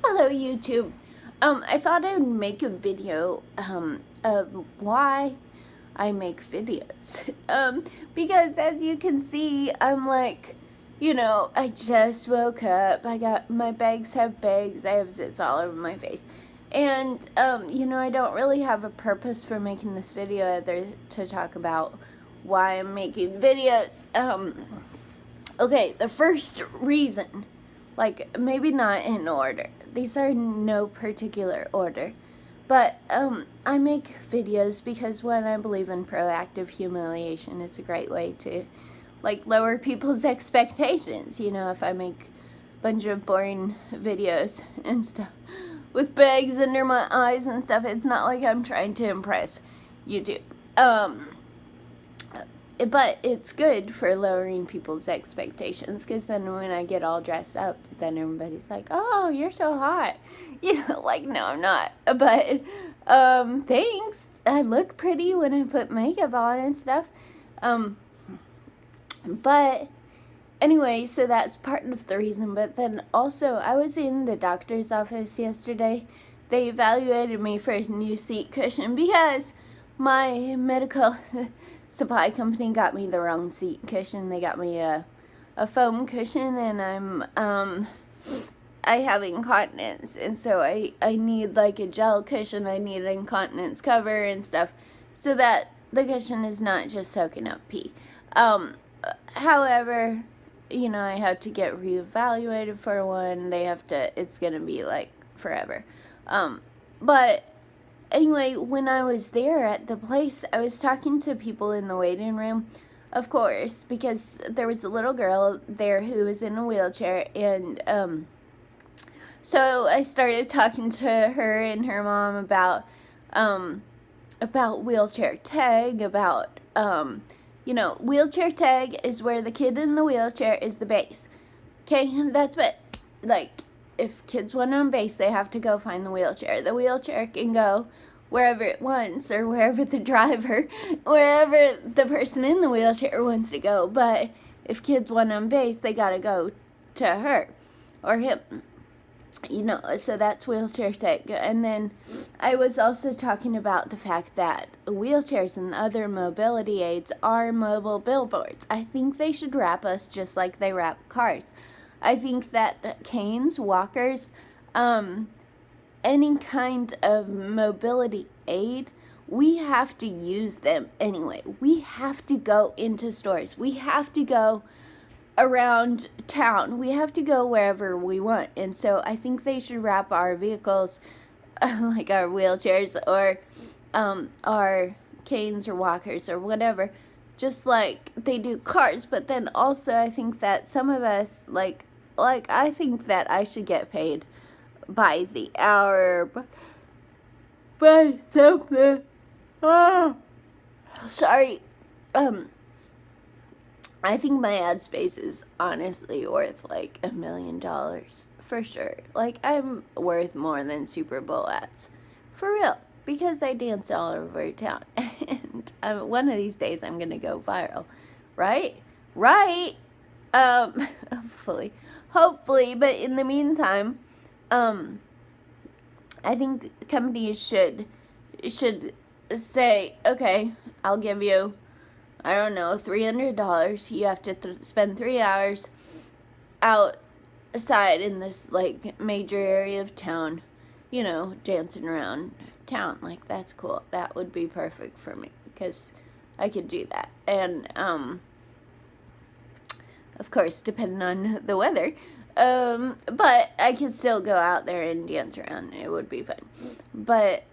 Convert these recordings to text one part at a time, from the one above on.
Hello YouTube. I thought I would make a video of why I make videos. Because as you can see, I'm like, I just woke up. I got my bags have bags. I have zits all over my face. And I don't really have a purpose for making this video other to talk about why I'm making videos. Okay, the first reason, like maybe not in order. These are in no particular order. But I make videos because one, I believe in proactive humiliation. It's a great way to like lower people's expectations. If I make a bunch of boring videos and stuff with bags under my eyes and stuff, it's not like I'm trying to impress YouTube. But it's good for lowering people's expectations, because then when I get all dressed up, then everybody's like, oh, you're so hot. Like, no, I'm not. But, thanks. I look pretty when I put makeup on and stuff. But anyway, so that's part of the reason. But then also, I was in the doctor's office yesterday. They evaluated me for a new seat cushion because my medical supply company got me the wrong seat cushion. They got me a foam cushion, and I have incontinence, and so I need like a gel cushion. I need an incontinence cover and stuff, so that the cushion is not just soaking up pee. However, I have to get reevaluated for one. It's gonna be like forever. But anyway, when I was there at the place, I was talking to people in the waiting room, of course, because there was a little girl there who was in a wheelchair, and so I started talking to her and her mom about wheelchair tag, about wheelchair tag is where the kid in the wheelchair is the base. Okay, that's what, like, if kids want on base, they have to go find the wheelchair. The wheelchair can go wherever it wants, or wherever the person in the wheelchair wants to go. But if kids want on base, they gotta go to her or him. So that's wheelchair tag. And then I was also talking about the fact that wheelchairs and other mobility aids are mobile billboards. I think they should wrap us just like they wrap cars. I think that canes, walkers, any kind of mobility aid, we have to use them anyway. We have to go into stores. We have to go around town. We have to go wherever we want. And so I think they should wrap our vehicles, like our wheelchairs or our canes or walkers or whatever, just like they do cars. But then also I think that some of us, like I think that I should get paid by the hour, by something. Oh, sorry. I think my ad space is honestly worth like $1 million for sure. Like, I'm worth more than Super Bowl ads, for real, because I dance all over town. And one of these days I'm gonna go viral, right? Hopefully. But in the meantime, I think companies should say, okay, I'll give you, I don't know, $300. You have to spend 3 hours outside in this like major area of town, dancing around town. Like, that's cool. That would be perfect for me, because I could do that. And of course, depending on the weather. But I could still go out there and dance around. It would be fun. But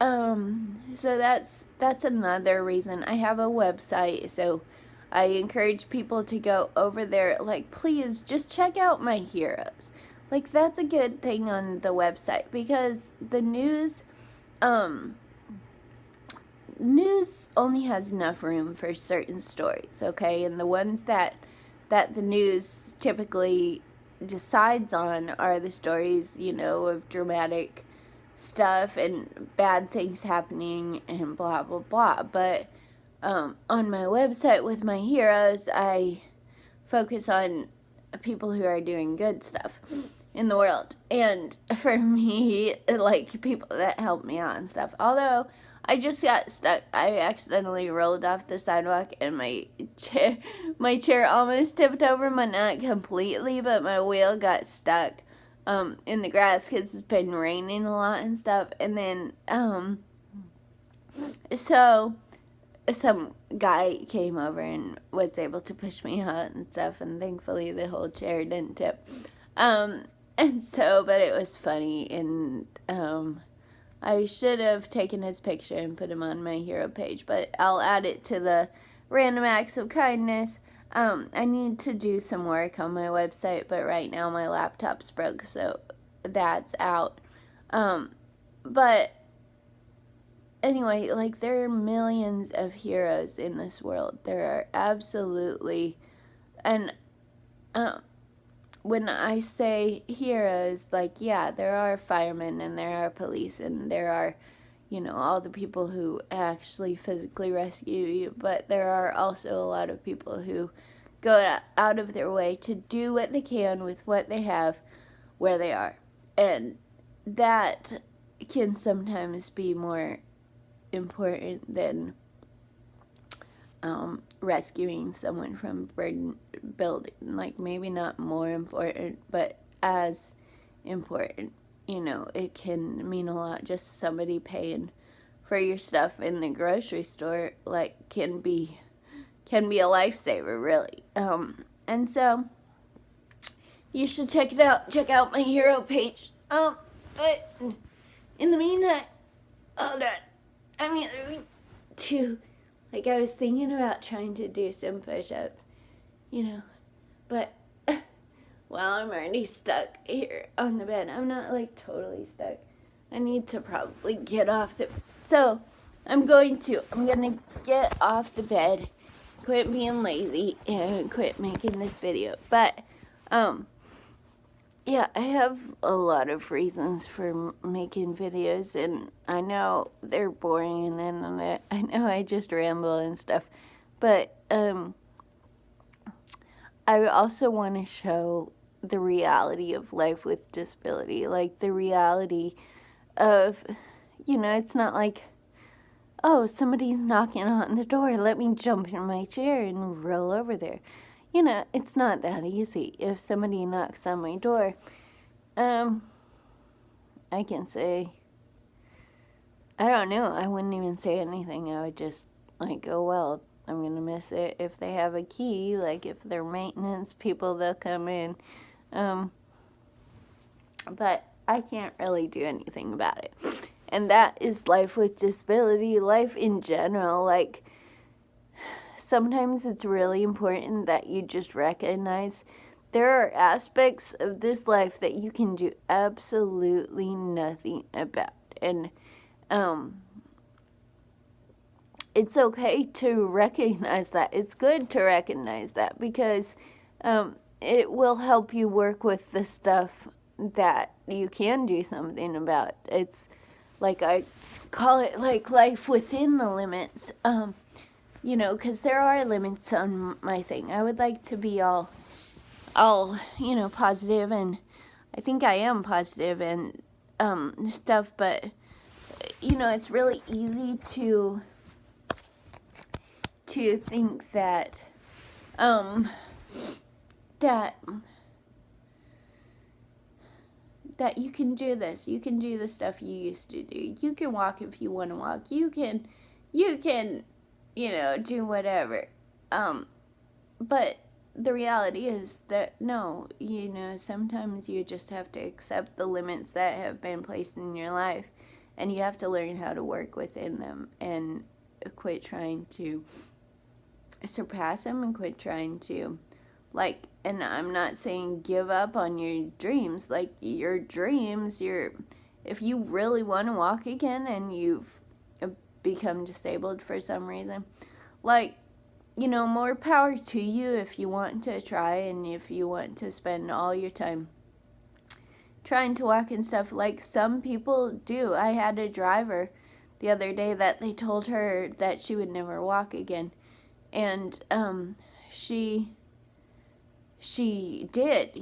so that's another reason. I have a website, so I encourage people to go over there. Like, please just check out my heroes. Like, that's a good thing on the website, because the news only has enough room for certain stories, okay? And the ones that the news typically decides on are the stories, of dramatic stuff and bad things happening and blah, blah, blah. But on my website with my heroes, I focus on people who are doing good stuff. in the world. And for me, like, people that helped me out and stuff. Although I just got stuck. I accidentally rolled off the sidewalk and my chair almost tipped over, but not completely, but my wheel got stuck in the grass because it's been raining a lot and stuff. And then so some guy came over and was able to push me out and stuff, and thankfully the whole chair didn't tip. And so, but it was funny, and I should have taken his picture and put him on my hero page, but I'll add it to the random acts of kindness. I need to do some work on my website, but right now my laptop's broke, so that's out. But anyway, like, there are millions of heroes in this world. There are absolutely, and when I say heroes, like, yeah, there are firemen and there are police and there are, you know, all the people who actually physically rescue you, but there are also a lot of people who go out of their way to do what they can with what they have where they are. And that can sometimes be more important than rescuing someone from a burning building. Like, maybe not more important, but as important. You know, it can mean a lot. Just somebody paying for your stuff in the grocery store, like, can be a lifesaver, really. And so you should check it out. Check out my hero page. But in the meantime, hold on. Like, I was thinking about trying to do some push-ups, you know, but, well, I'm already stuck here on the bed. I'm not, like, totally stuck. I need to probably get off so I'm gonna get off the bed, quit being lazy, and quit making this video. But, yeah, I have a lot of reasons for making videos, and I know they're boring, and I know I just ramble and stuff, but I also want to show the reality of life with disability, like the reality of, you know, it's not like, oh, somebody's knocking on the door, let me jump in my chair and roll over there. You know, it's not that easy. If somebody knocks on my door, I can say, I don't know, I wouldn't even say anything. I would just, like, oh, well, I'm gonna miss it. If they have a key, like, if they're maintenance people, they'll come in. But I can't really do anything about it. And that is life with disability, life in general. Like, sometimes it's really important that you just recognize there are aspects of this life that you can do absolutely nothing about. And it's okay to recognize that. It's good to recognize that, because it will help you work with the stuff that you can do something about. It's like, I call it, like, life within the limits. You know, because there are limits on my thing. I would like to be all, you know, positive, and I think I am positive and stuff, but, you know, it's really easy to think that that you can do this. You can do the stuff you used to do. You can walk if you want to walk. You can, you know, do whatever. But the reality is that, no, you know, sometimes you just have to accept the limits that have been placed in your life, and you have to learn how to work within them, and quit trying to surpass them, and quit trying to, like, and I'm not saying give up on your dreams. Like, your dreams, if you really want to walk again and you've become disabled for some reason, like, you know, more power to you if you want to try, and if you want to spend all your time trying to walk and stuff, like some people do. I had a driver the other day that they told her that she would never walk again, and she she did,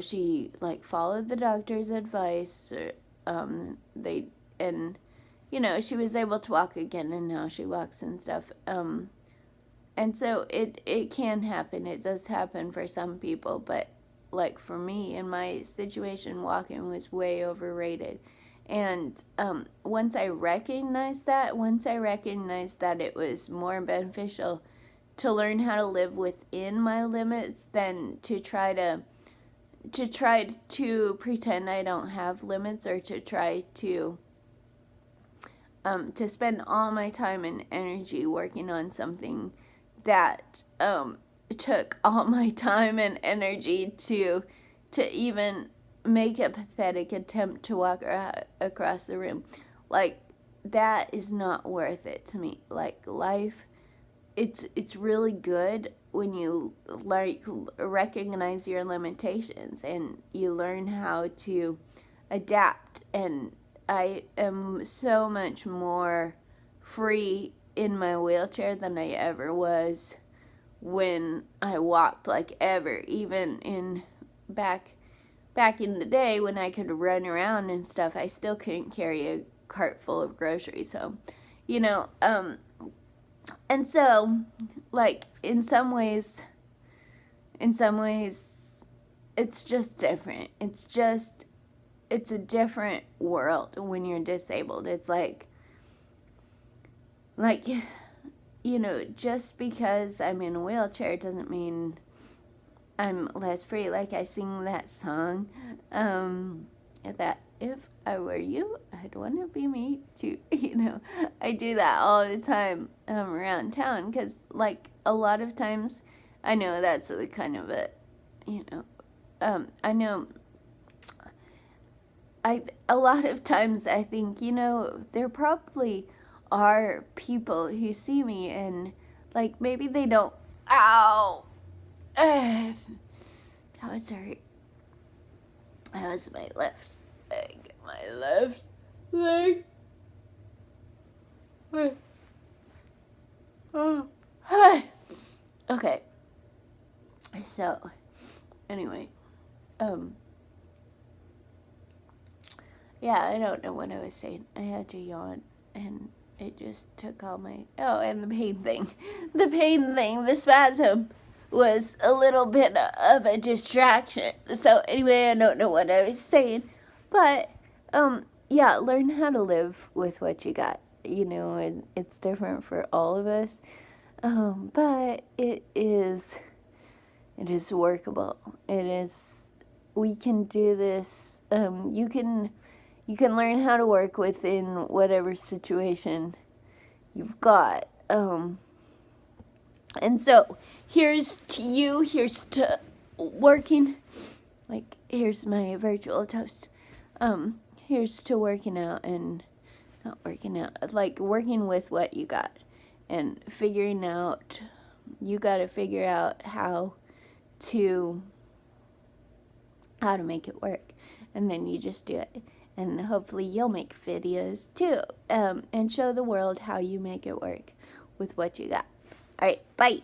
she like followed the doctor's advice, or, they, and, she was able to walk again, and now she walks and stuff. And so it can happen. It does happen for some people, but like for me, in my situation, walking was way overrated. And once I recognized that it was more beneficial to learn how to live within my limits than to try to pretend I don't have limits, or to try to spend all my time and energy working on something that took all my time and energy to even make a pathetic attempt to walk across the room. Like, that is not worth it to me. Like, life, it's really good when you like recognize your limitations and you learn how to adapt. And I am so much more free in my wheelchair than I ever was when I walked, like, ever. Even in back in the day when I could run around and stuff, I still couldn't carry a cart full of groceries home, and so, like, in some ways, it's just different. It's a different world when you're disabled. It's like, just because I'm in a wheelchair doesn't mean I'm less free. Like, I sing that song, that if I were you, I'd want to be me too. I do that all the time around town, because, like, a lot of times, I know that's a kind of a, I know, a lot of times I think, there probably are people who see me and, like, maybe they don't, ow, that was hurt. That was my left leg. My left leg. Okay. So, anyway, yeah, I don't know what I was saying. I had to yawn, and it just took all my, and the pain thing. The spasm was a little bit of a distraction. So anyway, I don't know what I was saying, but yeah, learn how to live with what you got, and it's different for all of us, but it is workable. We can do this. You can learn how to work within whatever situation you've got. And so, here's to working, like, here's my virtual toast. Here's to working out, and not working out, like, working with what you got, and figuring out, you gotta figure out how to make it work, and then you just do it. And hopefully you'll make videos too, and show the world how you make it work with what you got. All right, bye.